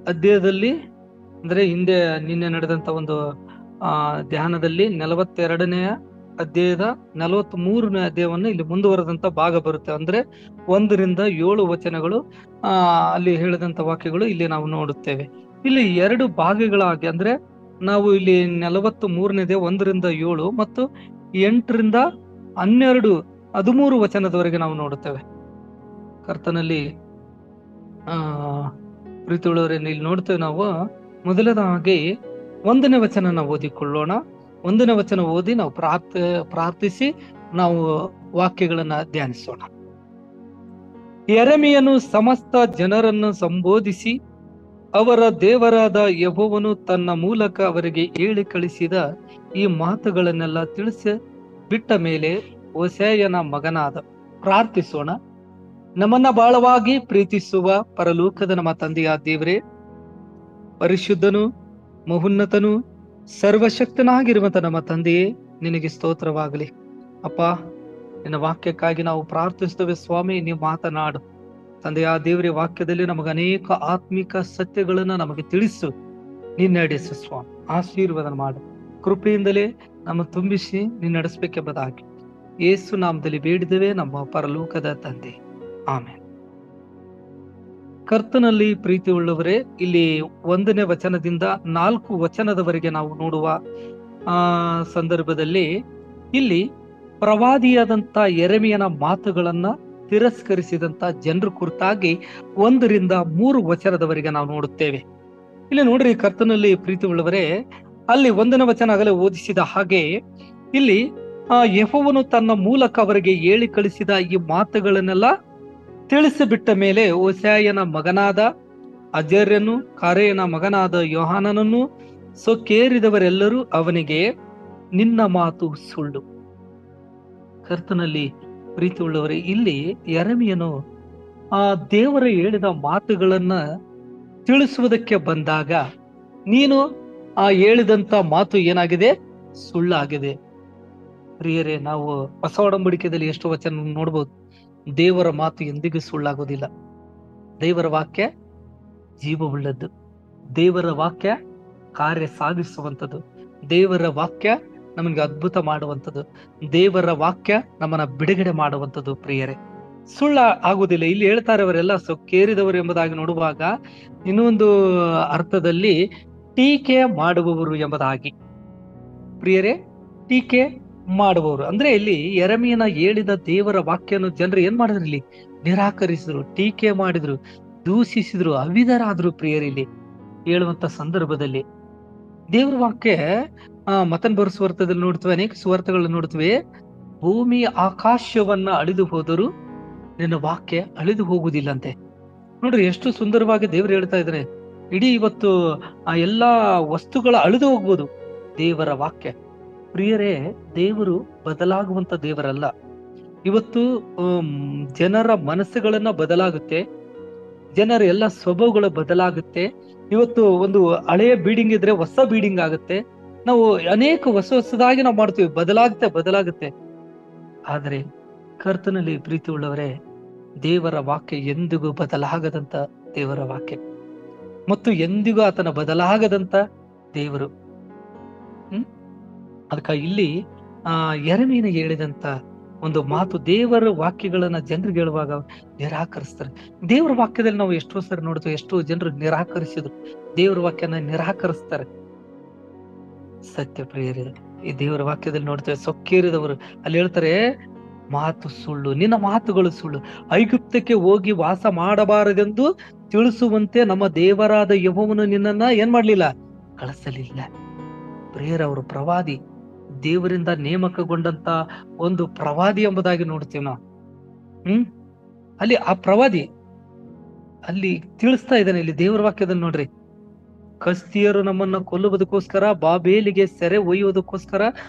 ಅಧ್ಯಾಯದಲ್ಲಿ ಅಂದ್ರೆ ಹಿಂದೆ ನಿನ್ನೆ ನಡೆದಂತ ಒಂದು ಧ್ಯಾನದಲ್ಲಿ 42ನೇ ಅಧ್ಯಾಯದ 43ನೇ ಅಧ್ಯಾಯವನ್ನು ಇಲ್ಲಿ ಮುಂದುವರೆದಂತ ಭಾಗ ಬರುತ್ತೆ. ಅಂದ್ರೆ 1-7 ವಚನಗಳು ಅಲ್ಲಿ ಹೇಳಿದಂತ ವಾಕ್ಯಗಳು ಇಲ್ಲಿ ನಾವು ನೋಡುತ್ತೇವೆ. ಇಲ್ಲಿ 2 ಭಾಗಗಳಾಗಿ ಅಂದ್ರೆ ನಾವು ಇಲ್ಲಿ 43ನೇದೇ 1-7 ಮತ್ತು 8-12-13 ವಚನದವರೆಗೆ ನಾವು ನೋಡುತ್ತೇವೆ. ಕರ್ತನಲ್ಲಿ ಪ್ರೀತಿಯುಳ್ಳವರೇ, ಇಲ್ಲಿ ನೋಡ್ತೇವೆ ನಾವು. ಮೊದಲನೇದಾಗಿ 1ನೇ ವಚನ ನಾವು ಓದಿಕೊಳ್ಳೋಣ. 1ನೇ ವಚನ ಓದಿ ನಾವು ಪ್ರಾರ್ಥಿಸಿ ನಾವು ವಾಕ್ಯಗಳನ್ನ ಧ್ಯಾನಿಸೋಣ. ಯೆರೆಮೀಯನು ಸಮಸ್ತ ಜನರನ್ನು ಸಂಬೋಧಿಸಿ ಅವರ ದೇವರಾದ ಯೆಹೋವನು ತನ್ನ ಮೂಲಕ ಅವರಿಗೆ ಹೇಳಿ ಕಳಿಸಿದ ಈ ಮಾತುಗಳನ್ನೆಲ್ಲ ತಿಳಿಸಿ ಬಿಟ್ಟ ಮೇಲೆ ಹೋಸೇಯನ ಮಗನಾದ ಪ್ರಾರ್ಥಿಸೋಣ. ನಮ್ಮನ್ನ ಬಹಳವಾಗಿ ಪ್ರೀತಿಸುವ ಪರಲೋಕದ ನಮ್ಮ ತಂದೆಯ ದೇವರೇ, ಪರಿಶುದ್ಧನು, ಮಹೋನ್ನತನು, ಸರ್ವಶಕ್ತನಾಗಿರುವಂತ ನಮ್ಮ ತಂದೆಯೇ, ನಿನಗೆ ಸ್ತೋತ್ರವಾಗಲಿ. ಅಪ್ಪ, ನಿನ್ನ ವಾಕ್ಯಕ್ಕಾಗಿ ನಾವು ಪ್ರಾರ್ಥಿಸ್ತೇವೆ ಸ್ವಾಮಿ. ನೀವು ಮಾತನಾಡು ತಂದೆಯ ದೇವರೇ. ವಾಕ್ಯದಲ್ಲಿ ನಮಗೆ ಅನೇಕ ಆತ್ಮಿಕ ಸತ್ಯಗಳನ್ನ ನಮಗೆ ತಿಳಿಸು, ನೀನ್ ನಡೆಸು ಸ್ವಾಮಿ. ಆಶೀರ್ವಾದ ಮಾಡು, ಕೃಪೆಯಿಂದಲೇ ನಮ್ಮ ತುಂಬಿಸಿ ನೀನ್ ನಡೆಸಬೇಕೆಂಬುದಾಗಿ ಯೇಸು ನಾಮದಲ್ಲಿ ಬೇಡಿದ್ದೇವೆ ನಮ್ಮ ಪರಲೋಕದ ತಂದೆ, ಆಮೇಲೆ. ಕರ್ತನಲ್ಲಿ ಪ್ರೀತಿ ಉಳ್ಳವರೇ, ಇಲ್ಲಿ 1ನೇ ವಚನದಿಂದ 4 ವಚನದವರೆಗೆ ನಾವು ನೋಡುವ ಸಂದರ್ಭದಲ್ಲಿ ಇಲ್ಲಿ ಪ್ರವಾದಿಯಾದಂತ ಯೆರೆಮೀಯನ ಮಾತುಗಳನ್ನ ತಿರಸ್ಕರಿಸಿದಂತ ಜನರ ಕುರಿತಾಗಿ 1-3 ವಚನದವರೆಗೆ ನಾವು ನೋಡುತ್ತೇವೆ. ಇಲ್ಲಿ ನೋಡ್ರಿ, ಕರ್ತನಲ್ಲಿ ಪ್ರೀತಿ ಉಳ್ಳವರೇ, ಅಲ್ಲಿ 1ನೇ ವಚನ ಆಗಲೇ ಓದಿಸಿದ ಹಾಗೆ ಇಲ್ಲಿ ಯೆಹೋವನು ತನ್ನ ಮೂಲಕ ಅವರಿಗೆ ಹೇಳಿ ಕಳಿಸಿದ ಈ ಮಾತುಗಳನ್ನೆಲ್ಲ ತಿಳಿಸಿಬಿಟ್ಟ ಮೇಲೆ ಹೋಸೇಯನ ಮಗನಾದ ಅಜರ್ಯನು, ಕಾರೇಯನ ಮಗನಾದ ಯೋಹಾನನನ್ನು ಸೊಕ್ಕೇರಿದವರೆಲ್ಲರೂ ಅವನಿಗೆ, ನಿನ್ನ ಮಾತು ಸುಳ್ಳು. ಕರ್ತನಲ್ಲಿ ಪ್ರೀತಿ ಉಳ್ಳವರೇ, ಇಲ್ಲಿ ಯೆರೆಮೀಯನು ದೇವರ ಹೇಳಿದ ಮಾತುಗಳನ್ನ ತಿಳಿಸುವುದಕ್ಕೆ ಬಂದಾಗ, ನೀನು ಹೇಳಿದಂತ ಮಾತು ಏನಾಗಿದೆ? ಸುಳ್ಳಾಗಿದೆ. ಪ್ರಿಯರೇ, ನಾವು ಹೊಸ ಒಡಂಬಡಿಕೆಯಲ್ಲಿ ಎಷ್ಟು ವಚನ ನೋಡ್ಬೋದು. ದೇವರ ಮಾತು ಎಂದಿಗೂ ಸುಳ್ಳಾಗೋದಿಲ್ಲ. ದೇವರ ವಾಕ್ಯ ಜೀವವುಳ್ಳದ್ದು. ದೇವರ ವಾಕ್ಯ ಕಾರ್ಯ ಸಾಧಿಸುವಂಥದ್ದು. ದೇವರ ವಾಕ್ಯ ನಮಗೆ ಅದ್ಭುತ ಮಾಡುವಂಥದ್ದು. ದೇವರ ವಾಕ್ಯ ನಮ್ಮನ್ನ ಬಿಡುಗಡೆ ಮಾಡುವಂಥದ್ದು. ಪ್ರಿಯರೇ, ಸುಳ್ಳ ಆಗುವುದಿಲ್ಲ. ಇಲ್ಲಿ ಹೇಳ್ತಾರೆ ಅವರೆಲ್ಲ ಸೊಕ್ಕೇರಿದವರು ಎಂಬುದಾಗಿ ನೋಡುವಾಗ ಇನ್ನೊಂದು ಅರ್ಥದಲ್ಲಿ ಟೀಕೆ ಮಾಡುವವರು ಎಂಬುದಾಗಿ. ಪ್ರಿಯರೇ, ಟೀಕೆ ಮಾಡುವವರು ಅಂದ್ರೆ ಇಲ್ಲಿ ಯೆರೆಮೀಯನ ಹೇಳಿದ ದೇವರ ವಾಕ್ಯನು ಜನರು ಏನ್ ಮಾಡಿದ್ರು? ಇಲ್ಲಿ ನಿರಾಕರಿಸಿದ್ರು, ಟೀಕೆ ಮಾಡಿದ್ರು, ದೂಷಿಸಿದ್ರು, ಅವಿಧರಾದ್ರು. ಪ್ರಿಯರೇ, ಇಲ್ಲಿ ಹೇಳುವಂತ ಸಂದರ್ಭದಲ್ಲಿ ದೇವರ ವಾಕ್ಯ ಮತ್ತನ್ ಬರೋ ಸುವಾರ್ತೆದಲ್ಲಿ ನೋಡ್ತೇವೆ, ಅನೇಕ ಸುವಾರ್ತೆಗಳನ್ನ ನೋಡ್ತೇವೆ. ಭೂಮಿ ಆಕಾಶವನ್ನ ಅಳಿದು ಹೋದರೂ ನಿನ್ನ ವಾಕ್ಯ ಅಳಿದು ಹೋಗುವುದಿಲ್ಲಂತೆ. ನೋಡ್ರಿ, ಎಷ್ಟು ಸುಂದರವಾಗಿ ದೇವರು ಹೇಳ್ತಾ ಇದ್ದಾರೆ. ಇಡೀ ಇವತ್ತು ಎಲ್ಲಾ ವಸ್ತುಗಳ ಅಳಿದು ಹೋಗ್ಬೋದು, ದೇವರ ವಾಕ್ಯ. ಪ್ರಿಯರೇ, ದೇವರು ಬದಲಾಗುವಂತ ದೇವರಲ್ಲ. ಇವತ್ತು ಜನರ ಮನಸ್ಸುಗಳನ್ನ ಬದಲಾಗುತ್ತೆ, ಜನರ ಎಲ್ಲ ಸ್ವಭಾವಗಳು ಬದಲಾಗುತ್ತೆ. ಇವತ್ತು ಒಂದು ಹಳೆಯ ಬೀಡಿಂಗ್ ಇದ್ರೆ ಹೊಸ ಬೀಡಿಂಗ್ ಆಗುತ್ತೆ. ನಾವು ಅನೇಕ ಹೊಸದಾಗಿ ನಾವು ಮಾಡ್ತೀವಿ, ಬದಲಾಗುತ್ತೆ. ಆದರೆ ಕರ್ತನಲ್ಲಿ ಪ್ರೀತಿ ಉಳ್ಳವರೇ, ದೇವರ ವಾಕ್ಯ ಎಂದಿಗೂ ಬದಲಾಗದಂತ ದೇವರ ವಾಕ್ಯ ಮತ್ತು ಎಂದಿಗೂ ಆತನ ಬದಲಾಗದಂತ ದೇವರು. ಅದಕ್ಕ ಇಲ್ಲಿ ಯೆರೆಮೀಯನ ಹೇಳಿದಂತ ಒಂದು ಮಾತು, ದೇವರ ವಾಕ್ಯಗಳನ್ನ ಜನರಿಗೆ ಹೇಳುವಾಗ ನಿರಾಕರಿಸ್ತಾರೆ. ದೇವರ ವಾಕ್ಯದಲ್ಲಿ ನಾವು ಎಷ್ಟೋ ಸರಿ ನೋಡ್ತೇವೆ, ಎಷ್ಟೋ ಜನರು ನಿರಾಕರಿಸಿದ್ರು, ದೇವರ ವಾಕ್ಯನ ನಿರಾಕರಿಸ್ತಾರೆ. ಸತ್ಯ ಪ್ರಿಯರೇ, ಈ ದೇವರ ವಾಕ್ಯದಲ್ಲಿ ನೋಡ್ತೇವೆ ಸೊಕ್ಕೇರಿದವರು. ಅಲ್ಲಿ ಹೇಳ್ತಾರೆ, ಮಾತು ಸುಳ್ಳು, ನಿನ್ನ ಮಾತುಗಳು ಸುಳ್ಳು. ಐಗುಪ್ತಕ್ಕೆ ಹೋಗಿ ವಾಸ ಮಾಡಬಾರದೆಂದು ತಿಳಿಸುವಂತೆ ನಮ್ಮ ದೇವರಾದ ಯೆಹೋವನು ನಿನ್ನನ್ನ ಏನ್ ಮಾಡ್ಲಿಲ್ಲ? ಕಳಿಸಲಿಲ್ಲ. ಪ್ರಿಯರವರು ಪ್ರವಾದಿ, ದೇವರಿಂದ ನೇಮಕಗೊಂಡಂತ ಒಂದು ಪ್ರವಾದಿ ಎಂಬುದಾಗಿ ನೋಡ್ತೀವಿ ನಾವು. ಅಲ್ಲಿ ಆ ಪ್ರವಾದಿ ಅಲ್ಲಿ ತಿಳಿಸ್ತಾ ಇದ್ದಾನೆ. ಇಲ್ಲಿ ದೇವರ ವಾಕ್ಯದಲ್ಲಿ ನೋಡ್ರಿ, ಕಸ್ತಿಯರು ನಮ್ಮನ್ನ ಕೊಲ್ಲುವುದಕ್ಕೋಸ್ಕರ, ಬಾಬೇಲಿಗೆ ಸೆರೆ ಒಯ್ಯುವುದಕ್ಕೋಸ್ಕರ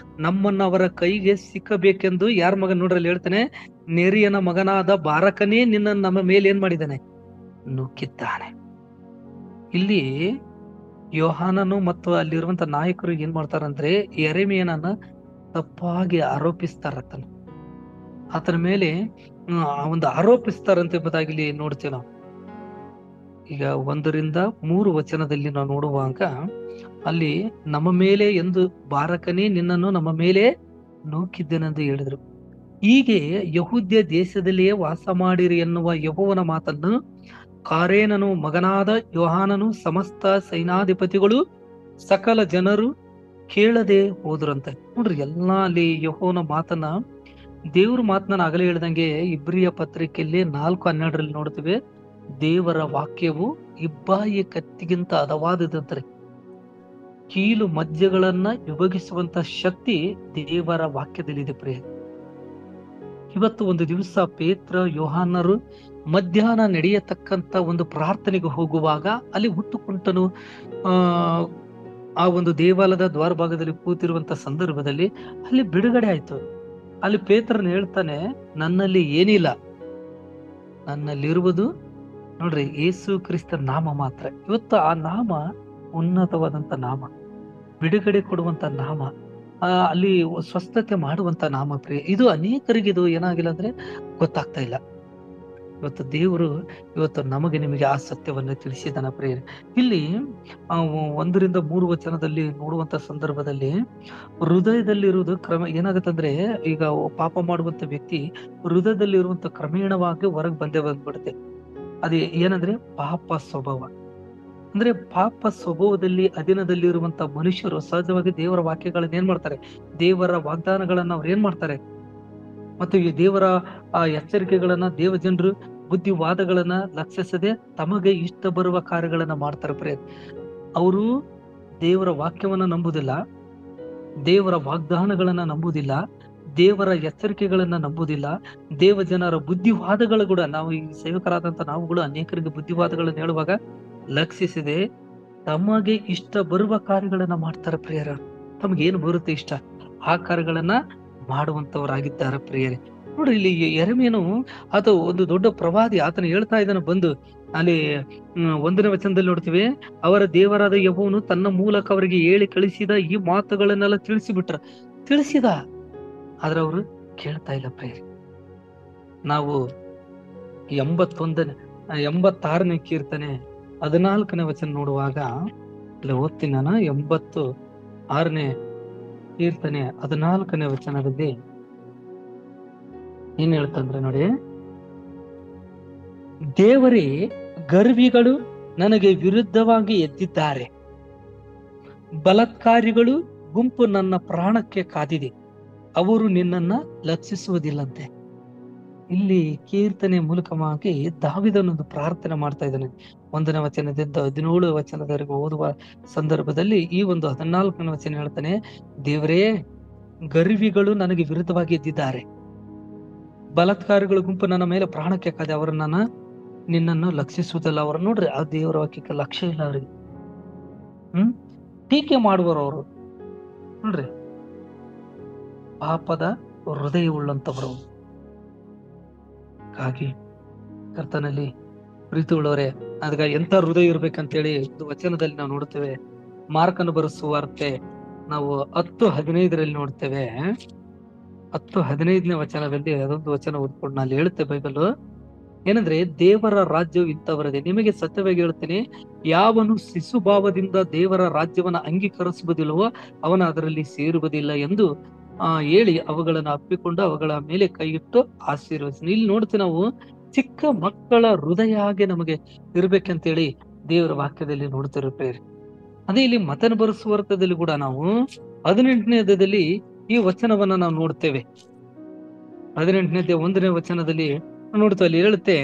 ನಮ್ಮನ್ನ ಅವರ ಕೈಗೆ ಸಿಕ್ಕಬೇಕೆಂದು ಯಾರ ಮಗನ್ ನೋಡ್ರಲ್ಲಿ ಹೇಳ್ತಾನೆ, ನೆರಿಯನ ಮಗನಾದ ಬಾರಕನೇ ನಿನ್ನ ನಮ್ಮ ಮೇಲೆ ಏನ್ ಮಾಡಿದ್ದಾನೆ? ನುಗ್ಗಿದ್ದಾನೆ. ಇಲ್ಲಿ ಯೋಹಾನನು ಮತ್ತು ಅಲ್ಲಿರುವಂತ ನಾಯಕರು ಏನ್ ಮಾಡ್ತಾರಂದ್ರೆ, ಯೆರೆಮೀಯನನ್ನ ತಪ್ಪಾಗಿ ಆರೋಪಿಸ್ತಾರತನ, ಆತನ ಮೇಲೆ ಒಂದು ಆರೋಪಿಸ್ತಾರಂತ ಎಂಬುದಾಗಿ ಇಲ್ಲಿ ನೋಡ್ತೀವಿ ನಾವು. ಈಗ 1-3 ವಚನದಲ್ಲಿ ನಾವು ನೋಡುವಾಗ ಅಲ್ಲಿ ನಮ್ಮ ಮೇಲೆ ಎಂದು ಬಾರಕನೇ ನಿನ್ನನ್ನು ನಮ್ಮ ಮೇಲೆ ನೂಕಿದ್ದೇನೆಂದು ಹೇಳಿದ್ರು. ಹೀಗೆ ಯಹೂದ್ಯ ದೇಶದಲ್ಲಿಯೇ ವಾಸ ಮಾಡಿರಿ ಎನ್ನುವ ಯೆಹೋವನ ಮಾತನ್ನು ಕಾರೇನನು ಮಗನಾದ ಯೋಹಾನನು ಸಮಸ್ತ ಸೈನಾಧಿಪತಿಗಳು ಸಕಲ ಜನರು ಕೇಳದೆ ಹೋದ್ರಂತೆ. ನೋಡ್ರಿ, ಎಲ್ಲಾ ಅಲ್ಲಿ ಯೆಹೋವನ ಮಾತನ್ನ, ದೇವ್ರ ಮಾತನ್ನ ಆಗಲೇ ಹೇಳ್ದಂಗೆ ಇಬ್ರಿಯ ಪತ್ರಿಕೆಯಲ್ಲಿ 4:12 ನೋಡ್ತೀವಿ. ದೇವರ ವಾಕ್ಯವು ಇಬ್ಬಾಯಿಯ ಕತ್ತಿಗಿಂತ ಹದವಾದದಂತ್ರೆ, ಕೀಲು ಮಜ್ಜೆಗಳನ್ನ ವಿಭಜಿಸುವಂತ ಶಕ್ತಿ ದೇವರ ವಾಕ್ಯದಲ್ಲಿದೆ ಪ್ರಿಯ. ಇವತ್ತು ಒಂದು ದಿವಸ ಪೇತ್ರ ಯೋಹಾನರು ಮಧ್ಯಾಹ್ನ ನಡೆಯತಕ್ಕಂತ ಒಂದು ಪ್ರಾರ್ಥನೆಗೆ ಹೋಗುವಾಗ ಅಲ್ಲಿ ಹುಟ್ಟುಕುಂಟನು ಆ ಒಂದು ದೇವಾಲಯದ ದ್ವಾರ ಭಾಗದಲ್ಲಿ ಕೂತಿರುವಂತ ಸಂದರ್ಭದಲ್ಲಿ ಅಲ್ಲಿ ಬಿಡುಗಡೆ ಆಯ್ತು. ಅಲ್ಲಿ ಪೇತ್ರನ್ ಹೇಳ್ತಾನೆ, ನನ್ನಲ್ಲಿ ಏನಿಲ್ಲ, ನನ್ನಲ್ಲಿರುವುದು ನೋಡ್ರಿ ಯೇಸು ಕ್ರಿಸ್ತ ನಾಮ ಮಾತ್ರ. ಇವತ್ತು ಆ ನಾಮ ಉನ್ನತವಾದಂತ ನಾಮ, ಬಿಡುಗಡೆ ಕೊಡುವಂತ ನಾಮ, ಅಲ್ಲಿ ಸ್ವಸ್ಥತೆ ಮಾಡುವಂತ ನಾಮ ಪ್ರಿಯ. ಇದು ಅನೇಕರಿಗೆ ಇದು ಏನಾಗಿಲ್ಲ ಅಂದ್ರೆ ಗೊತ್ತಾಗ್ತಾ ಇಲ್ಲ. ಇವತ್ತು ದೇವರು ಇವತ್ತು ನಮಗೆ ನಿಮಗೆ ಆ ಸತ್ಯವನ್ನ ತಿಳಿಸಿದಾನ ಪ್ರಿಯರೇ. ಇಲ್ಲಿ 1-3 ವಚನದಲ್ಲಿ ನೋಡುವಂತ ಸಂದರ್ಭದಲ್ಲಿ ಹೃದಯದಲ್ಲಿರುವುದು ಏನಾಗುತ್ತಂದ್ರೆ, ಈಗ ಪಾಪ ಮಾಡುವಂತ ವ್ಯಕ್ತಿ ಹೃದಯದಲ್ಲಿರುವಂತ ಕ್ರಮೇಣವಾಗಿ ಹೊರಗೆ ಬಂದ್ಬಿಡುತ್ತೆ. ಅದೇ ಏನಂದ್ರೆ ಪಾಪ ಸ್ವಭಾವ. ಅಂದ್ರೆ ಪಾಪ ಸ್ವಭಾವದಲ್ಲಿ ಅಧೀನದಲ್ಲಿರುವಂತ ಮನುಷ್ಯರು ಸಹಜವಾಗಿ ದೇವರ ವಾಕ್ಯಗಳನ್ನ ಏನ್ ಮಾಡ್ತಾರೆ, ದೇವರ ವಾಗ್ದಾನಗಳನ್ನ ಅವ್ರು ಏನ್ ಮಾಡ್ತಾರೆ, ಮತ್ತು ಈ ದೇವರ ಎಚ್ಚರಿಕೆಗಳನ್ನ, ದೇವ ಜನರು ಬುದ್ಧಿವಾದಗಳನ್ನ ಲಕ್ಷಿಸದೆ ತಮಗೆ ಇಷ್ಟ ಬರುವ ಕಾರ್ಯಗಳನ್ನ ಮಾಡ್ತಾರೆ ಪ್ರಿಯ. ಅವರು ದೇವರ ವಾಕ್ಯವನ್ನ ನಂಬುದಿಲ್ಲ, ದೇವರ ವಾಗ್ದಾನಗಳನ್ನ ನಂಬುದಿಲ್ಲ, ದೇವರ ಎಚ್ಚರಿಕೆಗಳನ್ನ ನಂಬುದಿಲ್ಲ, ದೇವ ಜನರ ಬುದ್ಧಿವಾದಗಳು ಕೂಡ, ನಾವು ಈ ಸೇವಕರಾದಂತ ನಾವುಗಳು ಅನೇಕರಿಗೆ ಬುದ್ಧಿವಾದಗಳನ್ನ ಹೇಳುವಾಗ ಲಕ್ಷಿಸದೆ ತಮಗೆ ಇಷ್ಟ ಬರುವ ಕಾರ್ಯಗಳನ್ನ ಮಾಡ್ತಾರೆ ಪ್ರಿಯರ. ತಮಗೇನು ಬರುತ್ತೆ ಇಷ್ಟ ಆ ಕಾರ್ಯಗಳನ್ನ ಮಾಡುವಂತವರಾಗಿದ್ದಾರೆ ಪ್ರಿಯರೇ. ನೋಡ್ರಿ, ಇಲ್ಲಿ ಯೆರೆಮೀಯನು ಆತ ಒಂದು ದೊಡ್ಡ ಪ್ರವಾದಿ, ಆತನ ಹೇಳ್ತಾ ಇದ್ದಾನೆ ಬಂದು. ಅಲ್ಲಿ 1ನೇ ವಚನದಲ್ಲಿ ನೋಡ್ತೀವಿ, ಅವರ ದೇವರಾದ ಯೆಹೋವನು ತನ್ನ ಮೂಲಕ ಅವರಿಗೆ ಹೇಳಿ ಕಳಿಸಿದ ಈ ಮಾತುಗಳನ್ನೆಲ್ಲ ತಿಳಿಸಿದ, ಆದ್ರೆ ಅವರು ಕೇಳ್ತಾ ಇಲ್ಲ ಪ್ರಿಯರೇ. ನಾವು 86ನೇ ಕೀರ್ತನೆ 14ನೇ ವಚನ ನೋಡುವಾಗ ಅಲ್ಲಿ ಓದ್ತೀನಿ ನಾನು. 86ನೇ ಕೀರ್ತನೆ 14ನೇ ವಚನದಲ್ಲಿ ಏನ್ ಹೇಳ್ತಂದ್ರೆ ನೋಡಿ, ದೇವರೇ ಗರ್ವಿಗಳು ನನಗೆ ವಿರುದ್ಧವಾಗಿ ಎದ್ದಿದ್ದಾರೆ, ಬಲಾತ್ಕಾರಿಗಳು ಗುಂಪು ನನ್ನ ಪ್ರಾಣಕ್ಕೆ ಕಾದಿದೆ, ಅವರು ನಿನ್ನನ್ನ ಲಕ್ಷಿಸುವುದಿಲ್ಲಂತೆ. ಇಲ್ಲಿ ಕೀರ್ತನೆ ಮೂಲಕವಾಗಿ ದಾವೀದನೊಂದು ಪ್ರಾರ್ಥನೆ ಮಾಡ್ತಾ ಇದ್ದಾನೆ. 1ನೇ ವಚನದಿಂದ 17 ವಚನದವರೆಗೂ ಓದುವ ಸಂದರ್ಭದಲ್ಲಿ ಈ ಒಂದು 14ನೇ ವಚನ ಹೇಳ್ತಾನೆ, ದೇವರೇ ಗರ್ವಿಗಳು ನನಗೆ ವಿರುದ್ಧವಾಗಿ ಎದ್ದಿದ್ದಾರೆ, ಬಲಾತ್ಕಾರಿಗಳ ಗುಂಪು ನನ್ನ ಮೇಲೆ ಪ್ರಾಣಕ್ಕೆ ಕಾದೆ, ಅವರನ್ನ ನಿನ್ನನ್ನು ಲಕ್ಷಿಸುವುದಿಲ್ಲ. ಅವ್ರು ನೋಡ್ರಿ, ಆ ದೇವರ ವಾಕ್ಯಕ್ಕೆ ಲಕ್ಷ್ಯ ಇಲ್ಲ ಅವ್ರಿಗೆ. ಟೀಕೆ ಮಾಡುವರು ಅವರು. ನೋಡ್ರಿ, ಪಾಪದ ಹೃದಯ ಉಳ್ಳಂತವರು. ಹಾಗಾಗಿ ಕರ್ತನಲ್ಲಿ ಪ್ರೀತಿ ಉಳ್ಳವರೇ, ಅದಕ್ಕೆ ಎಂತ ಹೃದಯ ಇರ್ಬೇಕಂತೇಳಿ ಒಂದು ವಚನದಲ್ಲಿ ನಾವು ನೋಡ್ತೇವೆ. ಮಾರ್ಕನ ಬರೆಸುವಾರ್ತೆ ನಾವು 10:15 ನೋಡ್ತೇವೆ. 10:15ನೇ ವಚನದಲ್ಲಿ ಅದೊಂದು ವಚನ ಓದ್ಕೊಂಡು ನಾನು ಹೇಳುತ್ತೆ ಬೈಬಲ್ ಏನಂದ್ರೆ, ದೇವರ ರಾಜ್ಯವು ಇಂಥವರದೇ, ನಿಮಗೆ ಸತ್ಯವಾಗಿ ಹೇಳ್ತೇನೆ, ಯಾವನು ಶಿಶುಭಾವದಿಂದ ದೇವರ ರಾಜ್ಯವನ್ನ ಅಂಗೀಕರಿಸುವುದಿಲ್ಲವೋ ಅವನ ಅದರಲ್ಲಿ ಸೇರುವುದಿಲ್ಲ ಎಂದು ಹೇಳಿ ಅವುಗಳನ್ನು ಅಪ್ಪಿಕೊಂಡು ಅವುಗಳ ಮೇಲೆ ಕೈ ಇಟ್ಟು ಆಶೀರ್ವದಿಸಿ. ಇಲ್ಲಿ ನೋಡ್ತೀವಿ ನಾವು ಚಿಕ್ಕ ಮಕ್ಕಳ ಹೃದಯ ಹಾಗೆ ನಮಗೆ ಇರ್ಬೇಕಂತೇಳಿ ದೇವರ ವಾಕ್ಯದಲ್ಲಿ ನೋಡ್ತಿರುತ್ತೇವೆ. ಅದೇ ಇಲ್ಲಿ ಮತನ ಬರೆಸುವಾರ್ಥದಲ್ಲಿ ಕೂಡ ನಾವು 18ನೇದಲ್ಲಿ ಈ ವಚನವನ್ನ ನಾವು ನೋಡ್ತೇವೆ. 18ನೇ 1ನೇ ವಚನದಲ್ಲಿ ನೋಡ್ತೇವೆ. ಅಲ್ಲಿ ಹೇಳುತ್ತೆ,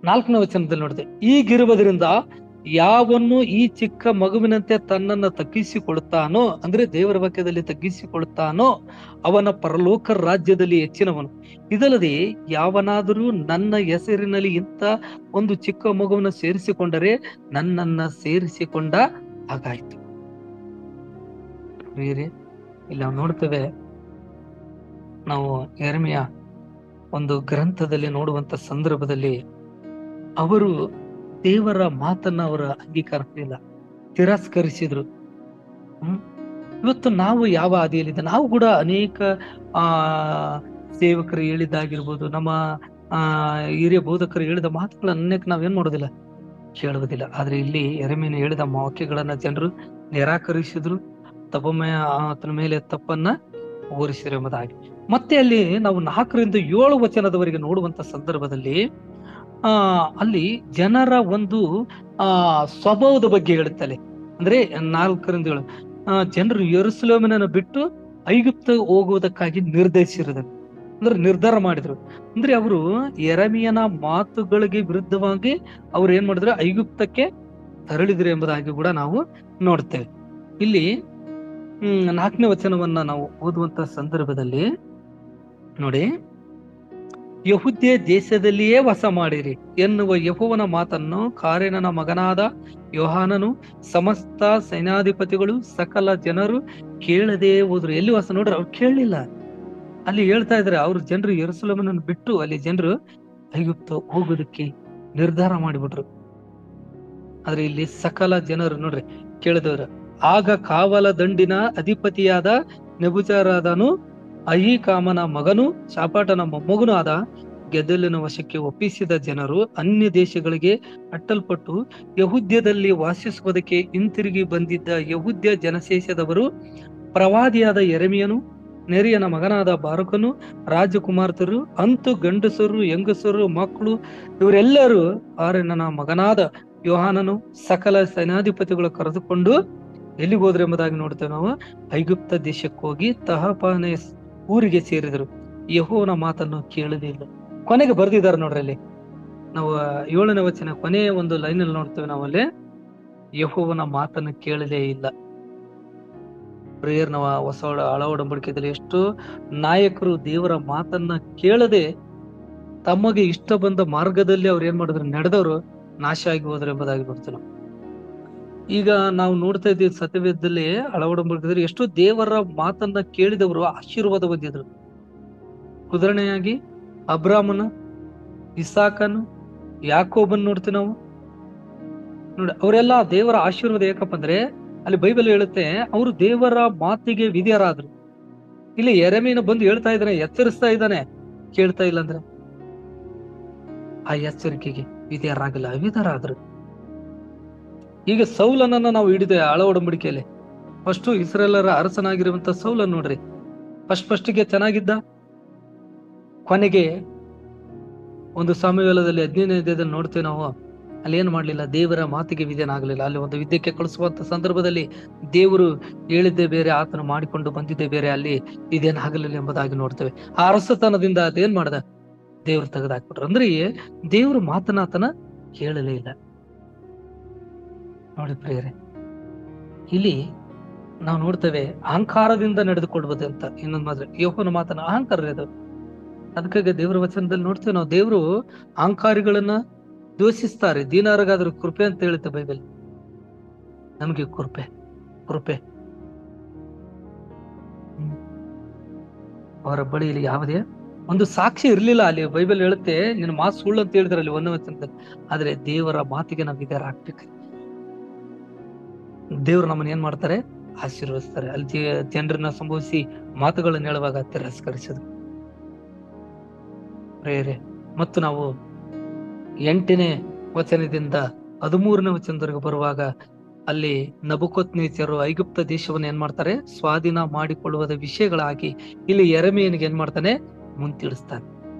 4ನೇ ವಚನದಲ್ಲಿ ನೋಡ್ತೇವೆ, ಈಗಿರುವುದರಿಂದ ಯಾವನ್ನು ಈ ಚಿಕ್ಕ ಮಗುವಿನಂತೆ ತನ್ನನ್ನು ತಗ್ಗಿಸಿಕೊಳ್ತಾನೋ, ಅಂದ್ರೆ ದೇವರ ವಾಕ್ಯದಲ್ಲಿ ತಗ್ಗಿಸಿಕೊಳ್ತಾನೋ ಅವನ ಪರಲೋಕ ರಾಜ್ಯದಲ್ಲಿ ಹೆಚ್ಚಿನವನು. ಇದಲ್ಲದೆ ಯಾವನಾದರೂ ನನ್ನ ಹೆಸರಿನಲ್ಲಿ ಇಂಥ ಒಂದು ಚಿಕ್ಕ ಮಗುವನ್ನು ಸೇರಿಸಿಕೊಂಡರೆ ನನ್ನನ್ನ ಸೇರಿಸಿಕೊಂಡ ಹಾಗಾಯ್ತು. ಬೇರೆ ಇಲ್ಲಿ ನಾವು ನೋಡ್ತೇವೆ, ನಾವು ಯೆರೆಮೀಯ ಒಂದು ಗ್ರಂಥದಲ್ಲಿ ನೋಡುವಂತ ಸಂದರ್ಭದಲ್ಲಿ ಅವರು ದೇವರ ಮಾತನ್ನ ಅವರ ಅಂಗೀಕರಿಸಲಿಲ್ಲ, ತಿರಸ್ಕರಿಸಿದ್ರು. ಇವತ್ತು ನಾವು ಯಾವ ಹಾದಿಯಲ್ಲಿದ್ದ, ನಾವು ಕೂಡ ಅನೇಕ ಸೇವಕರು ಹೇಳಿದ್ದಾಗಿರ್ಬೋದು, ನಮ್ಮ ಹಿರಿಯ ಬೋಧಕರು ಹೇಳಿದ ಮಾತುಗಳನ್ನ ಅನೇಕ ನಾವೇನ್ ಮಾಡೋದಿಲ್ಲ, ಕೇಳುವುದಿಲ್ಲ. ಆದ್ರೆ ಇಲ್ಲಿ ಯೆರೆಮೀಯನು ಹೇಳಿದ ವಾಕ್ಯಗಳನ್ನ ಜನರು ನಿರಾಕರಿಸಿದ್ರು, ಆತನ ಮೇಲೆ ತಪ್ಪನ್ನ ಹೊರಿಸಿರು ಎಂಬುದಾಗಿ. ಮತ್ತೆ ಅಲ್ಲಿ ನಾವು 4-7 ವಚನದವರೆಗೆ ನೋಡುವಂತ ಸಂದರ್ಭದಲ್ಲಿ ಅಲ್ಲಿ ಜನರ ಒಂದು ಸ್ವಭಾವದ ಬಗ್ಗೆ ಹೇಳುತ್ತಲೆ. ಅಂದ್ರೆ 4-7 ಜನರು ಯೆರೂಸಲೇಮನ್ನು ಬಿಟ್ಟು ಐಗುಪ್ತ ಹೋಗುವುದಕ್ಕಾಗಿ ಅಂದ್ರೆ ನಿರ್ಧಾರ ಮಾಡಿದ್ರು. ಅಂದ್ರೆ ಅವರು ಯೆರೆಮೀಯನ ಮಾತುಗಳಿಗೆ ವಿರುದ್ಧವಾಗಿ ಅವ್ರು ಏನ್ ಮಾಡಿದ್ರು, ಐಗುಪ್ತಕ್ಕೆ ತೆರಳಿದ್ರು ಎಂಬುದಾಗಿ ಕೂಡ ನಾವು ನೋಡ್ತೇವೆ. ಇಲ್ಲಿ 4ನೇ ವಚನವನ್ನ ನಾವು ಓದುವಂತ ಸಂದರ್ಭದಲ್ಲಿ ನೋಡಿ, ಯೆಹೂದ್ಯ ದೇಶದಲ್ಲಿಯೇ ವಾಸ ಮಾಡಿರಿ ಎನ್ನುವ ಯೆಹೋವನ ಮಾತನ್ನು ಕಾರೇನನ ಮಗನಾದ ಯೋಹಾನನು, ಸಮಸ್ತ ಸೈನ್ಯಾಧಿಪತಿಗಳು, ಸಕಲ ಜನರು ಕೇಳದೆ ಹೋದ್ರು. ಎಲ್ಲಿ ವಾಸ ನೋಡ್ರಿ, ಅವ್ರು ಕೇಳಲಿಲ್ಲ. ಅಲ್ಲಿ ಹೇಳ್ತಾ ಇದ್ರೆ ಅವ್ರ ಜನರು ಯೆರೂಸಲೇಮನ್ನು ಬಿಟ್ಟು ಅಲ್ಲಿ ಜನರು ಐಗುಪ್ತ ಹೋಗೋದಕ್ಕೆ ನಿರ್ಧಾರ ಮಾಡಿಬಿಟ್ರು. ಆದ್ರೆ ಇಲ್ಲಿ ಸಕಲ ಜನರು ನೋಡ್ರಿ ಕೇಳಿದವರು. ಆಗ ಕಾವಲ ದಂಡಿನ ಅಧಿಪತಿಯಾದ ನೆಬೂಜರದಾನನು ಅಹೀಕಾಮನ ಮಗನು, ಶಾಫಾಟನ ಮೊಮ್ಮಗನೂ ಆದ ಗೆದಲಿನ ವಶಕ್ಕೆ ಒಪ್ಪಿಸಿದ ಜನರು ಅನ್ಯ ದೇಶಗಳಿಗೆ ಅಟ್ಟಲ್ಪಟ್ಟು ಯಹೂದ್ಯದಲ್ಲಿ ವಾಸಿಸುವುದಕ್ಕೆ ಹಿಂತಿರುಗಿ ಬಂದಿದ್ದ ಯಹೂದ್ಯ ಜನಶೇಷದವರು, ಪ್ರವಾದಿಯಾದ ಯೆರೆಮೀಯನು, ನೆರಿಯನ ಮಗನಾದ ಬಾರೂಕನು, ರಾಜಕುಮಾರ್ತರು, ಅಂತೂ ಗಂಡಸರು, ಹೆಂಗಸರು, ಮಕ್ಕಳು, ಇವರೆಲ್ಲರೂ ಕಾರೇನನ ಮಗನಾದ ಯೋಹಾನನು ಸಕಲ ಸೇನಾಧಿಪತಿಗಳು ಕರೆದುಕೊಂಡು ಎಲ್ಲಿಗೆ ಹೋದ್ರು ಎಂಬುದಾಗಿ ನೋಡ್ತೇವೆ ನಾವು. ಐಗುಪ್ತ ದೇಶಕ್ಕೆ ಹೋಗಿ ತಹಪನೇಸ್ ಊರಿಗೆ ಸೇರಿದರು. ಯೆಹೋವನ ಮಾತನ್ನು ಕೇಳದೇ ಇಲ್ಲ. ಕೊನೆಗೆ ಬರ್ದಿದ್ದಾರೆ ನೋಡ್ರಿ, ಅಲ್ಲಿ ನಾವು 7ನೇ ವಚನ ಕೊನೆಯ ಒಂದು ಲೈನ್ ಅಲ್ಲಿ ನೋಡ್ತೇವೆ ನಾವಲ್ಲಿ, ಯೆಹೋವನ ಮಾತನ್ನು ಕೇಳಲೇ ಇಲ್ಲ. ಪ್ರೇಯರ್ ನಾವು ಹಳ ಒಡಂಬಡಿಕೆಯಲ್ಲಿ ಎಷ್ಟೋ ನಾಯಕರು ದೇವರ ಮಾತನ್ನ ಕೇಳದೆ ತಮಗೆ ಇಷ್ಟ ಬಂದ ಮಾರ್ಗದಲ್ಲಿ ಅವ್ರು ಏನ್ ಮಾಡಿದ್ರು, ನಡೆದವರು ನಾಶ ಆಗಿ ಹೋದ್ರು ಎಂಬುದಾಗಿ ನೋಡ್ತೇವೆ ನಾವು. ಈಗ ನಾವು ನೋಡ್ತಾ ಇದ್ದೀವಿ ಸತ್ಯವೇದದಲ್ಲಿ ಹಳ ಒಡಂಬಡಿಕೆಯಲ್ಲಿ ಎಷ್ಟೋ ದೇವರ ಮಾತನ್ನ ಕೇಳಿದವರು ಆಶೀರ್ವಾದ ಹೊಂದಿದ್ರು. ಉದಾಹರಣೆಯಾಗಿ ಅಬ್ರಾಮನ, ಇಸಾಕನು, ಯಾಕೋಬನ್ ನೋಡ್ತೀವಿ ನಾವು. ನೋಡಿ, ಅವರೆಲ್ಲ ದೇವರ ಆಶೀರ್ವಾದ. ಯಾಕಪ್ಪ ಅಂದ್ರೆ ಅಲ್ಲಿ ಬೈಬಲ್ ಹೇಳುತ್ತೆ ಅವರು ದೇವರ ಮಾತಿಗೆ ವಿಧೇಯರಾದ್ರು. ಇಲ್ಲಿ ಯೆರೆಮೀಯನು ಬಂದು ಹೇಳ್ತಾ ಇದ್ದಾನೆ, ಎಚ್ಚರಿಸ್ತಾ ಇದ್ದಾನೆ, ಕೇಳ್ತಾ ಇಲ್ಲ ಅಂದ್ರೆ ಆ ಎಚ್ಚರಿಕೆಗೆ ವಿಧೇಯರಾಗಲ್ಲ, ಅವಿಧರಾದ್ರು. ಈಗ ಸೌಲನನ್ನ ನಾವು ಹಿಡಿದೆ ಹಳ ಒಡಂಬಡಿಕೆಯಲ್ಲಿ. ಫಸ್ಟ್ ಇಸ್ರೇಲರ ಅರಸನಾಗಿರುವಂತ ಸೌಲನ್ ನೋಡ್ರಿ, ಫಸ್ಟ್ಗೆ ಚೆನ್ನಾಗಿದ್ದ, ಕೊನೆಗೆ ಒಂದು ಸಮುವೇಲದಲ್ಲಿ 15ನೇ ಅಧ್ಯಾಯದಲ್ಲಿ ನೋಡ್ತೇವೆ ನಾವು, ಅಲ್ಲಿ ಏನ್ ಮಾಡ್ಲಿಲ್ಲ, ದೇವರ ಮಾತಿಗೆ ವಿಧೇಯನಾಗಲಿಲ್ಲ. ಅಲ್ಲಿ ಒಂದು ವಿದ್ಯೆಗೆ ಕಳಿಸುವಂತ ಸಂದರ್ಭದಲ್ಲಿ ದೇವರು ಹೇಳಿದ್ದೇ ಬೇರೆ, ಆತನು ಮಾಡಿಕೊಂಡು ಬಂದಿದ್ದೇ ಬೇರೆ, ಅಲ್ಲಿ ಇದೇನಾಗಲಿಲ್ಲ ಎಂಬುದಾಗಿ ನೋಡ್ತೇವೆ. ಆ ಅರಸತನದಿಂದ ಅದೇನ್ ಮಾಡ್ದ, ದೇವ್ರು ತೆಗೆದಾಕ್ಬಿಟ್ರು. ಅಂದ್ರೆ ದೇವ್ರ ಮಾತನ್ನ ಆತನ ಕೇಳಲೇ ಇಲ್ಲ. ನೋಡಿ ಪ್ರಿಯರೇ, ಇಲ್ಲಿ ನಾವು ನೋಡ್ತೇವೆ ಅಹಂಕಾರದಿಂದ ನಡೆದುಕೊಳ್ಳುವುದು ಅಂತ. ಇನ್ನೊಂದು ಮಾತ್ರ ಯೆಹೋವನ ಮಾತನ್ನ ಅಹಂಕಾರ ಅದು. ಅದಕ್ಕಾಗಿ ದೇವರ ವಚನದಲ್ಲಿ ನೋಡ್ತೇವೆ ನಾವು, ದೇವರು ಅಹಂಕಾರಿಗಳನ್ನ ದೋಷಿಸ್ತಾರೆ, ದೀನರಿಗಾದ್ರೂ ಕೃಪೆ ಅಂತ ಹೇಳುತ್ತೆ ಬೈಬಲ್. ನಮಗೆ ಕೃಪೆ ಅವರ ಬಳಿಯಲ್ಲಿ ಯಾವುದೇ ಒಂದು ಸಾಕ್ಷಿ ಇರ್ಲಿಲ್ಲ. ಅಲ್ಲಿ ಬೈಬಲ್ ಹೇಳುತ್ತೆ ನಿನ್ನ ಮಾತು ಸುಳ್ಳು ಅಂತ ಹೇಳಿದ್ರೆ ಅಲ್ಲಿ 1ನೇ ವಚನದಲ್ಲಿ. ಆದ್ರೆ ದೇವರ ಮಾತಿಗೆ ನಾವು ವಿಧೇಯರ ಆಗ್ಬೇಕು. ದೇವ್ರು ನಮ್ಮನ್ನ ಏನ್ ಮಾಡ್ತಾರೆ, ಆಶೀರ್ವದಿಸ್ತಾರೆ. ಅಲ್ಲಿ ಜನರನ್ನ ಸಂಭವಿಸಿ ಮಾತುಗಳನ್ನು ಹೇಳುವಾಗ ತಿರಸ್ಕರಿಸಿದ್ರು ಪ್ರೇರೆ. ಮತ್ತು ನಾವು 8ನೇ ವಚನದಿಂದ 13ನೇ ವಚನದವರೆಗೆ ಬರುವಾಗ ಅಲ್ಲಿ ನಬೂಕದ್ನೆಚ್ಚರರು ಐಗುಪ್ತ ದೇಶವನ್ನು ಏನ್ ಮಾಡ್ತಾರೆ, ಸ್ವಾಧೀನ ಮಾಡಿಕೊಳ್ಳುವುದ ವಿಷಯಗಳಾಗಿ ಇಲ್ಲಿ ಯೆರೆಮೀಯನಿಗೆ ಏನ್ ಮಾಡ್ತಾನೆ, ಮುಂತಿಳಿಸ್ತಾನೆ.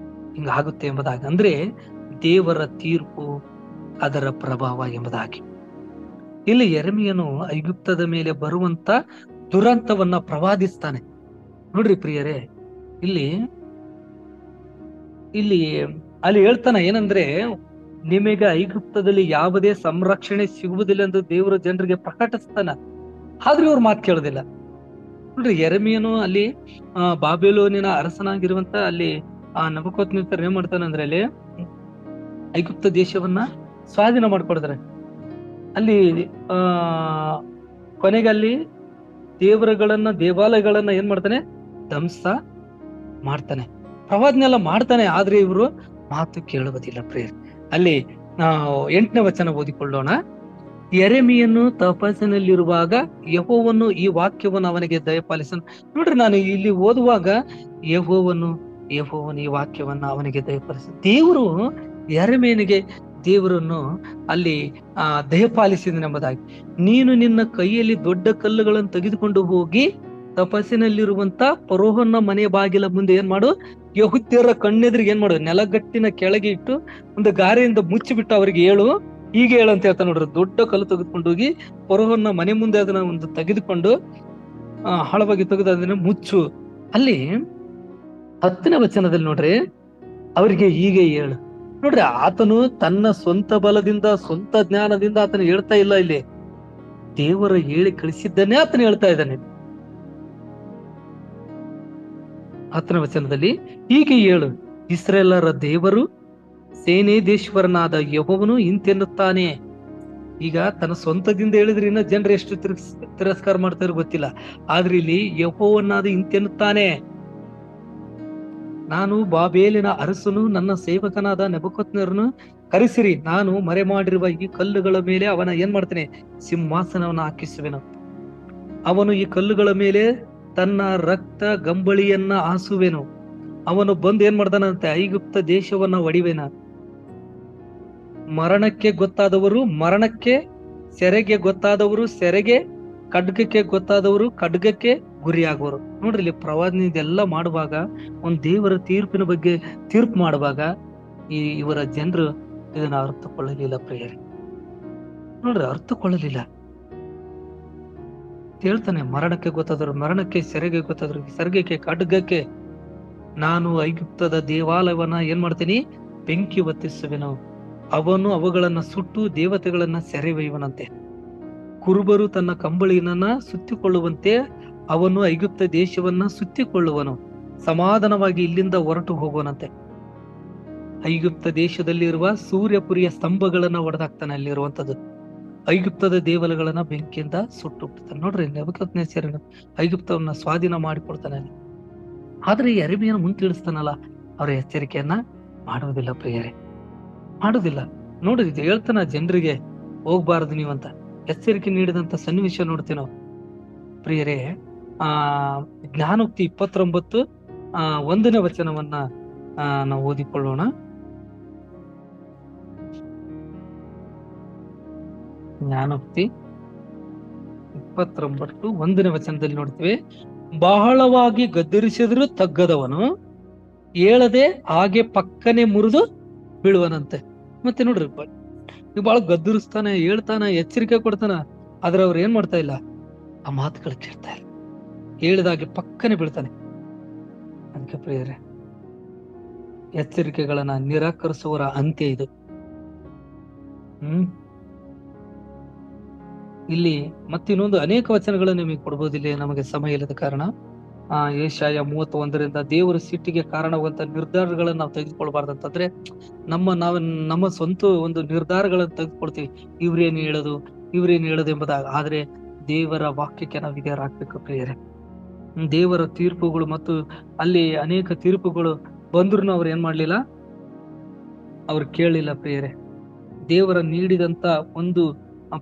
ಹಿಂಗಾಗುತ್ತೆ ಎಂಬುದಾಗಿ, ಅಂದ್ರೆ ದೇವರ ತೀರ್ಪು, ಅದರ ಪ್ರಭಾವ ಎಂಬುದಾಗಿ. ಇಲ್ಲಿ ಯೆರೆಮೀಯನು ಐಗುಪ್ತದ ಮೇಲೆ ಬರುವಂತ ದುರಂತವನ್ನ ಪ್ರವಾದಿಸ್ತಾನೆ. ನೋಡ್ರಿ ಪ್ರಿಯರೇ, ಇಲ್ಲಿ ಅಲ್ಲಿ ಹೇಳ್ತಾನ ಏನಂದ್ರೆ, ನಿಮಗೆ ಐಗುಪ್ತದಲ್ಲಿ ಯಾವುದೇ ಸಂರಕ್ಷಣೆ ಸಿಗುವುದಿಲ್ಲ ಎಂದು ದೇವರ ಜನರಿಗೆ ಪ್ರಕಟಿಸ್ತಾನ. ಆದ್ರೆ ಇವ್ರ ಮಾತು ಕೇಳೋದಿಲ್ಲ. ನೋಡ್ರಿ, ಯೆರೆಮೀಯನು ಅಲ್ಲಿ ಬಾಬಿಲೋನಿನ ಅರಸನಾಗಿರುವಂತ ಅಲ್ಲಿ ನಬೂಕದ್ನೆಚ್ಚರ್ ಏನ್ ಮಾಡ್ತಾನೆ ಅಂದ್ರೆ, ಅಲ್ಲಿ ಐಗುಪ್ತ ದೇಶವನ್ನ ಸ್ವಾಧೀನ ಮಾಡ್ಕೊಡ್ತಾರೆ. ಅಲ್ಲಿ ಕೊನೆಗೆ ಅಲ್ಲಿ ದೇವಾಲಯಗಳನ್ನ ಏನ್ ಮಾಡ್ತಾನೆ, ಧ್ವಂಸ ಮಾಡ್ತಾನೆ, ಪ್ರವಾದನೆಲ್ಲ ಮಾಡ್ತಾನೆ. ಆದ್ರೆ ಇವರು ಮಾತು ಕೇಳುವುದಿಲ್ಲ ಪ್ರೇರ್. ಅಲ್ಲಿ 8ನೇ ವಚನ ಓದಿಕೊಳ್ಳೋಣ. ಯೆರೆಮೀಯನು ತಪಸ್ಸಿನಲ್ಲಿರುವಾಗ ಯೆಹೋವನು ಈ ವಾಕ್ಯವನ್ನು ಅವನಿಗೆ ದಯಪಾಲಿಸನು. ನೋಡ್ರಿ, ನಾನು ಇಲ್ಲಿ ಓದುವಾಗ ಯೆಹೋವನು ಯೆಹೋವನ ಈ ವಾಕ್ಯವನ್ನ ಅವನಿಗೆ ದಯಪಾಲಿಸಿ. ದೇವರು ಯೆರೆಮೀಯನಿಗೆ ದೇವರನ್ನು ಅಲ್ಲಿ ದಯಪಾಲಿಸಿದನೆಂಬುದಾಗಿ, ನೀನು ನಿನ್ನ ಕೈಯಲ್ಲಿ ದೊಡ್ಡ ಕಲ್ಲುಗಳನ್ನು ತೆಗೆದುಕೊಂಡು ಹೋಗಿ ತಪಸ್ಸಿನಲ್ಲಿರುವಂತ ಫರೋಹನ ಮನೆಯ ಬಾಗಿಲ ಮುಂದೆ ಏನ್ ಮಾಡು, ಯೆಹೂದ್ಯರ ಕಣ್ಣೆದುರಿಗೆ ಏನ್ ಮಾಡು, ನೆಲಗಟ್ಟಿನ ಕೆಳಗೆ ಇಟ್ಟು ಒಂದು ಗಾರೆಯಿಂದ ಮುಚ್ಚಿಬಿಟ್ಟು ಅವರಿಗೆ ಹೇಳು, ಹೀಗೆ ಹೇಳು ಅಂತ ಹೇಳ್ತಾ ನೋಡ್ರಿ. ದೊಡ್ಡ ಕಲ್ಲು ತೆಗೆದುಕೊಂಡು ಹೋಗಿ ಫರೋಹನ ಮನೆ ಮುಂದೆ ಅದನ್ನ ಒಂದು ತೆಗೆದುಕೊಂಡು ಆಳವಾಗಿ ತೆಗೆದು ಅದನ್ನ ಮುಚ್ಚು. ಅಲ್ಲಿ 10ನೇ ವಚನದಲ್ಲಿ ನೋಡ್ರಿ, ಅವರಿಗೆ ಹೀಗೆ ಹೇಳು. ನೋಡ್ರಿ, ಆತನು ತನ್ನ ಸ್ವಂತ ಬಲದಿಂದ ಸ್ವಂತ ಜ್ಞಾನದಿಂದ ಆತನು ಹೇಳ್ತಾ ಇಲ್ಲ, ಇಲ್ಲಿ ದೇವರ ಹೇಳಿ ಕಳಿಸಿದ್ದನ್ನೇ ಆತನು ಹೇಳ್ತಾ ಇದ್ದಾನೆ. 10ನೇ ವಚನದಲ್ಲಿ ಹೀಗೆ ಹೇಳು, ಇಸ್ರಾಯೇಲರ ದೇವರು ಸೇನೇದೇಶ್ವರನಾದ ಯೆಹೋವನು ಇಂತೆನ್ನುತ್ತಾನೆ. ಈಗ ತನ್ನ ಸ್ವಂತದಿಂದ ಹೇಳಿದ್ರೆ ಇನ್ನ ಜನರು ಎಷ್ಟು ತಿರಸ್ಕಾರ ಮಾಡ್ತಾರೋ ಗೊತ್ತಿಲ್ಲ, ಆದ್ರೆ ಇಲ್ಲಿ ಯೆಹೋವನಾದ ಇಂತೆನ್ನುತ್ತಾನೆ, ನಾನು ಬಾಬೇಲಿನ ಅರಸನು ನನ್ನ ಸೇವಕನಾದ ನೆಬೂಕದ್ನೆಚ್ಚರನು ಕರೆಸಿರಿ, ನಾನು ಮರೆ ಮಾಡಿರುವ ಈ ಕಲ್ಲುಗಳ ಮೇಲೆ ಅವನ ಏನ್ ಮಾಡ್ತೇನೆ, ಸಿಂಹಾಸನವನ್ನು ಹಾಕಿಸುವೆನು. ಅವನು ಈ ಕಲ್ಲುಗಳ ಮೇಲೆ ತನ್ನ ರಕ್ತ ಗಂಬಳಿಯನ್ನ ಹಾಸುವೆನು. ಅವನು ಬಂದು ಏನ್ ಮಾಡ್ತಾನಂತೆ, ಐಗುಪ್ತ ದೇಶವನ್ನ ಒಡಿವೆನ. ಮರಣಕ್ಕೆ ಗೊತ್ತಾದವರು ಮರಣಕ್ಕೆ, ಸೆರೆಗೆ ಗೊತ್ತಾದವರು ಸೆರೆಗೆ, ಖಡ್ಗಕ್ಕೆ ಗೊತ್ತಾದವರು ಖಡ್ಗಕ್ಕೆ ಗುರಿಯಾಗುವರು. ನೋಡ್ರಿ, ಇಲ್ಲಿ ಪ್ರವಾದನೆ ಇದೆಲ್ಲ ಮಾಡುವಾಗ, ಒಂದು ದೇವರ ತೀರ್ಪಿನ ಬಗ್ಗೆ ತೀರ್ಪು ಮಾಡುವಾಗ ಇವರ ಜನರು ಇದನ್ನ ಅರ್ಥಕೊಳ್ಳಲಿಲ್ಲ ಪ್ರಿಯರೇ. ನೋಡ್ರಿ, ಅರ್ಥಕೊಳ್ಳಲಿಲ್ಲ. ಹೇಳ್ತಾನೆ, ಮರಣಕ್ಕೆ ಗೊತ್ತಾದ್ರು ಮರಣಕ್ಕೆ, ಸೆರೆಗೆ ಗೊತ್ತಾದ್ರು ಸೆರೆಗೆ, ಖಡ್ಗಕ್ಕೆ, ನಾನು ಐಗುಪ್ತದ ದೇವಾಲಯವನ್ನ ಏನ್ ಮಾಡ್ತೀನಿ, ಬೆಂಕಿ ಹೊತ್ತಿಸುವೆನು. ಅವನು ಅವುಗಳನ್ನ ಸುಟ್ಟು ದೇವತೆಗಳನ್ನ ಸೆರೆ ಒಯ್ಯುವನಂತೆ. ಕುರುಬರು ತನ್ನ ಕಂಬಳಿಯನ್ನ ಸುತ್ತಿಕೊಳ್ಳುವಂತೆ ಅವನು ಐಗುಪ್ತ ದೇಶವನ್ನ ಸುತ್ತಿಕೊಳ್ಳುವನು. ಸಮಾಧಾನವಾಗಿ ಇಲ್ಲಿಂದ ಹೊರಟು ಹೋಗುವನಂತೆ. ಐಗುಪ್ತ ದೇಶದಲ್ಲಿರುವ ಸೂರ್ಯಪುರಿಯ ಸ್ತಂಭಗಳನ್ನ ಒಡೆದಾಕ್ತಾನೆ. ಅಲ್ಲಿರುವಂತದ್ದು ಐಗುಪ್ತದ ದೇವಾಲಯಗಳನ್ನ ಬೆಂಕಿಯಿಂದ ಸುಟ್ಟು ಬಿಡ್ತಾನೆ. ನೋಡ್ರಿ, ನೆಬೂಕದ್ನೆಚ್ಚರನು ಐಗುಪ್ತವನ್ನ ಸ್ವಾಧೀನ ಮಾಡಿಕೊಡ್ತಾನೆ. ಆದ್ರೆ ಈ ಯೆರೆಮೀಯನು ಮುಂದೆ ತಿಳಿಸ್ತಾನಲ್ಲ, ಅವರ ಎಚ್ಚರಿಕೆಯನ್ನ ಮಾಡುವುದಿಲ್ಲ ಪ್ರಿಯರೇ, ಮಾಡುವುದಿಲ್ಲ. ನೋಡ್ರಿ, ಇದು ಹೇಳ್ತಾನ ಜನರಿಗೆ ಹೋಗ್ಬಾರದು ನೀವಂತ ಎಚ್ಚರಿಕೆ ನೀಡಿದಂತ ಸನ್ನಿವೇಶ ನೋಡ್ತೀವಿ ನಾವು ಪ್ರಿಯರೇ. ಜ್ಞಾನೋಕ್ತಿ 29 1ನೇ ವಚನವನ್ನ ನಾವು ಓದಿಕೊಳ್ಳೋಣ. ಜ್ಞಾನೋಕ್ತಿ 29 1ನೇ ವಚನದಲ್ಲಿ ನೋಡ್ತೀವಿ, ಬಹಳವಾಗಿ ಗದ್ದರಿಸಿದ್ರು ತಗ್ಗದವನು ಹೇಳದೆ ಹಾಗೆ ಪಕ್ಕನೆ ಮುರಿದು ಬೀಳುವನಂತೆ. ಮತ್ತೆ ನೋಡ್ರಿ, ಬಹಳ ಗದ್ದರಿಸ್ತಾನೆ, ಹೇಳ್ತಾನ, ಎಚ್ಚರಿಕೆ ಕೊಡ್ತಾನ, ಆದ್ರೆ ಅವ್ರು ಏನ್ ಮಾಡ್ತಾ ಇಲ್ಲ, ಆ ಮಾತುಗಳು ಕೇಳ್ತಾ ಇಲ್ಲ, ಹೇಳಿದಾಗೆ ಪಕ್ಕನೆ ಬೀಳ್ತಾನೆ. ಅದಕ್ಕೆ ಪ್ರಿಯರೇ, ಎಚ್ಚರಿಕೆಗಳನ್ನ ನಿರಾಕರಿಸುವವರ ಅಂತ್ಯ ಇದು. ಇಲ್ಲಿ ಮತ್ತಿನ್ನೊಂದು ಅನೇಕ ವಚನಗಳನ್ನು ನಿಮಗೆ ಕೊಡ್ಬೋದು, ನಮಗೆ ಸಮಯ ಇಲ್ಲದ ಕಾರಣ. ಯೆಶಾಯ 31 ದೇವರು ಸಿಟ್ಟಿಗೆ ಕಾರಣವಾಗುವಂತ ನಿರ್ಧಾರಗಳನ್ನ ನಾವು ತೆಗೆದುಕೊಳ್ಬಾರ್ದಂತಂದ್ರೆ, ನಮ್ಮ ಸ್ವಂತ ಒಂದು ನಿರ್ಧಾರಗಳನ್ನು ತೆಗೆದುಕೊಳ್ತೀವಿ. ಇವ್ರೇನು ಹೇಳೋದು ಎಂಬುದಾಗ. ಆದ್ರೆ ದೇವರ ವಾಕ್ಯಕ್ಕೆ ನಾವು ವಿಧೇಯರಾಗಬೇಕು ಪ್ರಿಯರೇ. ದೇವರ ತೀರ್ಪುಗಳು ಮತ್ತು ಅಲ್ಲಿ ಅನೇಕ ತೀರ್ಪುಗಳು ಬಂದ್ರು ಅವ್ರು ಏನ್ ಮಾಡ್ಲಿಲ್ಲ, ಅವ್ರು ಕೇಳಲಿಲ್ಲ ಪ್ರಿಯರೇ. ದೇವರ ನೀಡಿದಂತ ಒಂದು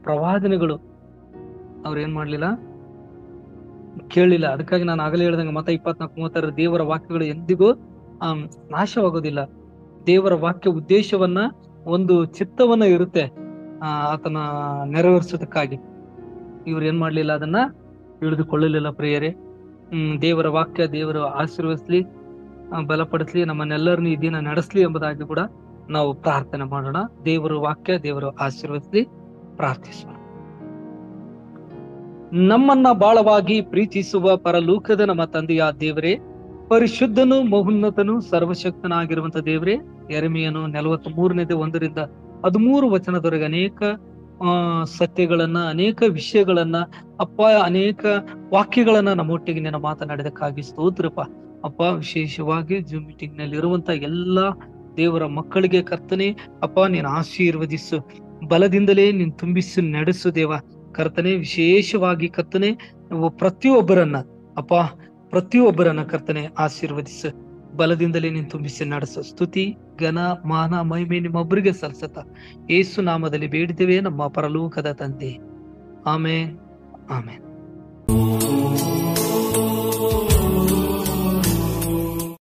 ಪ್ರವಾದನೆಗಳು ಅವ್ರು ಏನ್ ಮಾಡ್ಲಿಲ್ಲ, ಕೇಳಲಿಲ್ಲ. ಅದಕ್ಕಾಗಿ ನಾನು ಆಗಲೇ ಹೇಳ್ದಂಗೆ ಮತ್ತ 24:36 ದೇವರ ವಾಕ್ಯಗಳು ಎಂದಿಗೂ ನಾಶವಾಗೋದಿಲ್ಲ. ದೇವರ ವಾಕ್ಯ ಉದ್ದೇಶವನ್ನ, ಒಂದು ಚಿತ್ತವನ್ನ ಇರುತ್ತೆ ಆತನ ನೆರವೇರಿಸೋದಕ್ಕಾಗಿ. ಇವ್ರು ಏನ್ ಮಾಡ್ಲಿಲ್ಲ, ಅದನ್ನ ತಿಳಿದುಕೊಳ್ಳಲಿಲ್ಲ ಪ್ರಿಯರೇ. ದೇವರ ವಾಕ್ಯ ದೇವರು ಆಶೀರ್ವದಿಸ್ಲಿ, ಬಲಪಡಿಸ್ಲಿ, ನಮ್ಮನ್ನೆಲ್ಲರನ್ನು ಈ ದಿನ ನಡೆಸ್ಲಿ ಎಂಬುದಾಗಿ ಕೂಡ ನಾವು ಪ್ರಾರ್ಥನೆ ಮಾಡೋಣ. ದೇವರ ವಾಕ್ಯ ದೇವರು ಆಶೀರ್ವದಿಸ್ಲಿ. ಪ್ರಾರ್ಥಿಸೋಣ. ನಮ್ಮನ್ನ ಬಾಳವಾಗಿ ಪ್ರೀತಿಸುವ ಪರಲೋಕದ ನಮ್ಮ ತಂದೆಯ ದೇವರೇ, ಪರಿಶುದ್ಧನು, ಮಹೋನ್ನತನು, ಸರ್ವಶಕ್ತನಾಗಿರುವಂತ ದೇವರೇ, ಯೆರೆಮೀಯನು 43ನೇ 1-13 ವಚನದವರೆಗೆ ಅನೇಕ ಸತ್ಯಗಳನ್ನ, ಅನೇಕ ವಿಷಯಗಳನ್ನ ಅಪ್ಪ, ಅನೇಕ ವಾಕ್ಯಗಳನ್ನ ನಮ್ಮೊಟ್ಟಿಗೆ ನಿನ್ನ ಮಾತನಾಡಿದಕ್ಕಾಗಿ ಸ್ತೋತ್ರಪ್ಪ. ಅಪ್ಪ, ವಿಶೇಷವಾಗಿ ಜೂಮ್ ಮೀಟಿಂಗ್ ನಲ್ಲಿ ಇರುವಂತ ಎಲ್ಲಾ ದೇವರ ಮಕ್ಕಳಿಗೆ ಕರ್ತನೆ ಅಪ್ಪ, ನೀನು ಆಶೀರ್ವದಿಸು, ಬಲದಿಂದಲೇ ನೀನು ತುಂಬಿಸು ನಡೆಸು ದೇವ ಕರ್ತನೆ. ವಿಶೇಷವಾಗಿ ಕರ್ತನೆ ಪ್ರತಿಯೊಬ್ಬರನ್ನ ಅಪ್ಪ, ಪ್ರತಿಯೊಬ್ಬರನ್ನ ಕರ್ತನೆ ಆಶೀರ್ವದಿಸು, ಬಲದಿಂದಲೇ ನೀನು ತುಂಬಿಸಿ ನಡೆಸು. ಸ್ತುತಿ, ಘನ, ಮಾನ, ಮಹಿಮೆ ನಿಮ್ಮೊಬ್ಬರಿಗೆ ಸಲ್ಲಿಸುತ್ತ ಯೇಸು ನಾಮದಲ್ಲಿ ಬೇಡಿದ್ದೇವೆ ನಮ್ಮ ಪರಲೋಕದ ತಂದೆ. ಆಮೇನ್, ಆಮೇನ್.